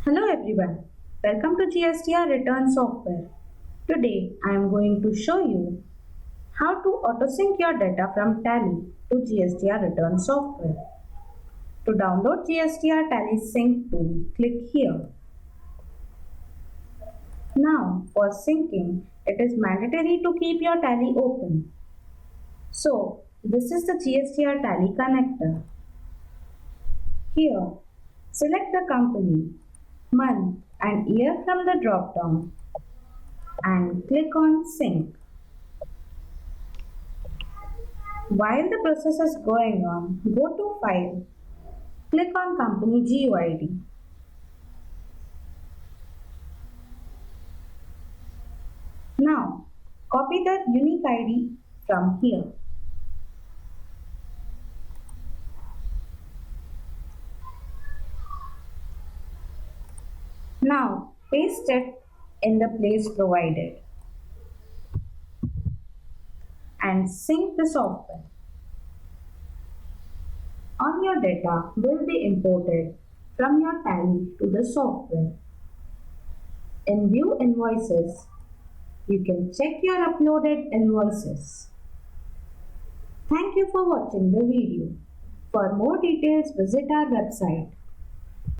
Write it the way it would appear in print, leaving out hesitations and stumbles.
Hello everyone, welcome to GST Return software. Today I am going to show you how to auto-sync your data from Tally to GST Return software. To download GST Tally Sync tool, click here. Now for syncing, it is mandatory to keep your Tally open. So this is the GST Tally connector. Here, select the company, month and year from the drop-down and click on Sync. While the process is going on, go to File, click on Company GUID. Now, copy the unique ID from here. Now, paste it in the place provided and sync the software. All your data will be imported from your Tally to the software. In View Invoices, you can check your uploaded invoices. Thank you for watching the video. For more details, visit our website